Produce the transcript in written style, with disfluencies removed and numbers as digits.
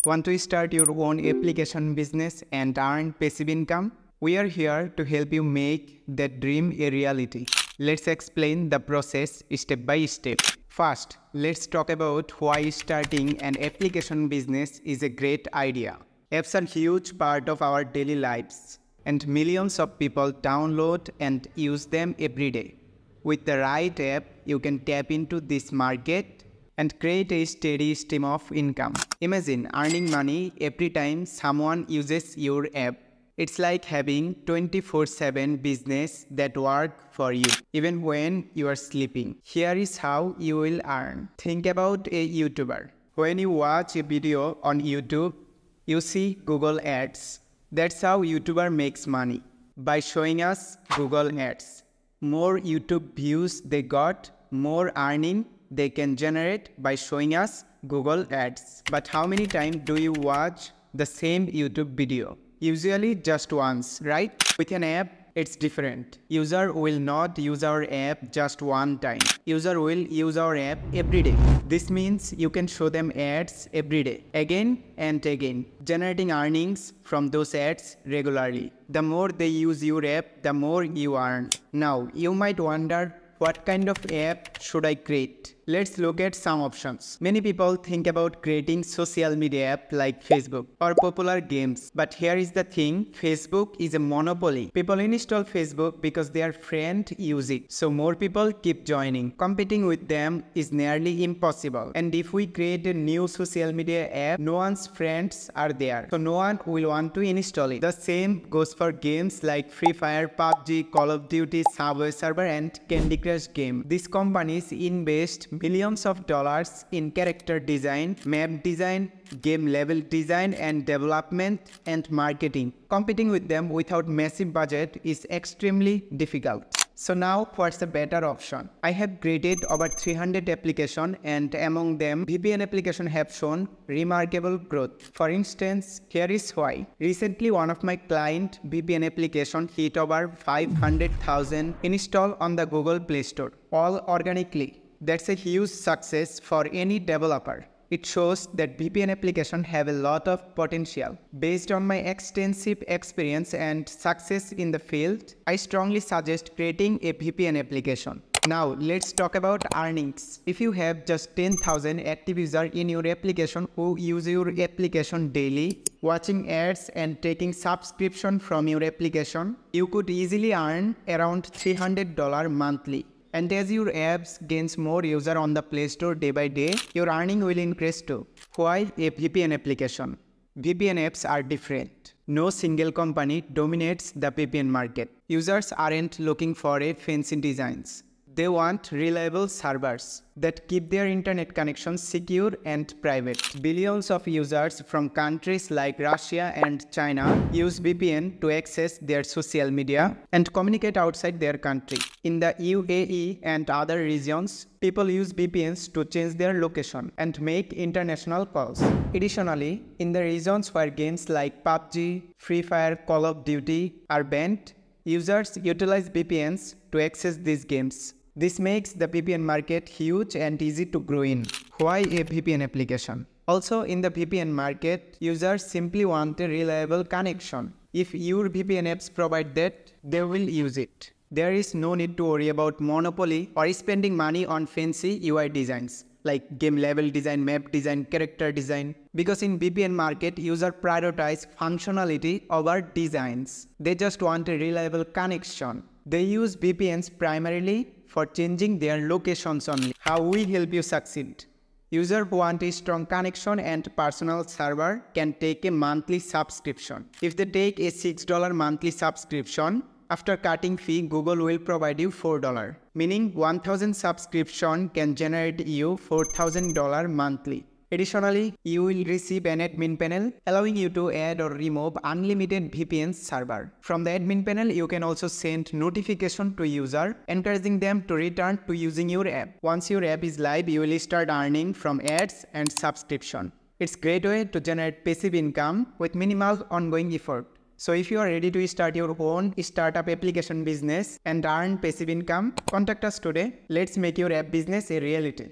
Want to start your own application business and earn passive income? We are here to help you make that dream a reality. Let's explain the process step by step. First, let's talk about why starting an application business is a great idea. Apps are a huge part of our daily lives, and millions of people download and use them every day. With the right app, you can tap into this market and create a steady stream of income. Imagine earning money every time someone uses your app. It's like having 24/7 business that work for you, even when you are sleeping. Here is how you will earn. Think about a YouTuber. When you watch a video on YouTube, you see Google Ads. That's how YouTuber makes money, by showing us Google Ads. More YouTube views they got, more earning they can generate by showing us Google Ads. But how many times do you watch the same YouTube video? Usually just once, right? With an app, it's different. User will not use our app just one time. User will use our app every day. This means you can show them ads every day, again and again, generating earnings from those ads regularly. The more they use your app, the more you earn. Now, you might wonder, what kind of app should I create? Let's look at some options. Many people think about creating social media app like Facebook or popular games. But here is the thing, Facebook is a monopoly. People install Facebook because their friends use it. So more people keep joining. Competing with them is nearly impossible. And if we create a new social media app, no one's friends are there. So no one will want to install it. The same goes for games like Free Fire, PUBG, Call of Duty, Subway Surfer and Candy Crush game. These companies invest millions of dollars in character design, map design, game level design and development and marketing. Competing with them without massive budget is extremely difficult. So now what's a better option? I have created over 300 applications and among them VPN applications have shown remarkable growth. For instance, here is why. Recently one of my client VPN application hit over 500,000 install on the Google Play Store, all organically. That's a huge success for any developer. It shows that VPN applications have a lot of potential. Based on my extensive experience and success in the field, I strongly suggest creating a VPN application. Now let's talk about earnings. If you have just 10,000 active users in your application who use your application daily, watching ads and taking subscription from your application, you could easily earn around $300 monthly. And as your apps gains more users on the Play Store day by day, your earning will increase too. Why a VPN application? VPN apps are different. No single company dominates the VPN market. Users aren't looking for a fancy designs. They want reliable servers that keep their internet connections secure and private. Billions of users from countries like Russia and China use VPN to access their social media and communicate outside their country. In the UAE and other regions, people use VPNs to change their location and make international calls. Additionally, in the regions where games like PUBG, Free Fire, Call of Duty are banned, users utilize VPNs to access these games. This makes the VPN market huge and easy to grow in. Why a VPN application? Also, in the VPN market, users simply want a reliable connection. If your VPN apps provide that, they will use it. There is no need to worry about monopoly or spending money on fancy UI designs like game level design, map design, character design. Because in VPN market, users prioritize functionality over designs. They just want a reliable connection. They use VPNs primarily for changing their locations only. How we help you succeed? Users who want a strong connection and personal server can take a monthly subscription. If they take a $6 monthly subscription, after cutting fee, Google will provide you $4, meaning 1,000 subscription can generate you $4,000 monthly. Additionally, you will receive an admin panel allowing you to add or remove unlimited VPN server. From the admin panel, you can also send notification to user, encouraging them to return to using your app. Once your app is live, you will start earning from ads and subscription. It's a great way to generate passive income with minimal ongoing effort. So if you are ready to start your own startup application business and earn passive income, contact us today. Let's make your app business a reality.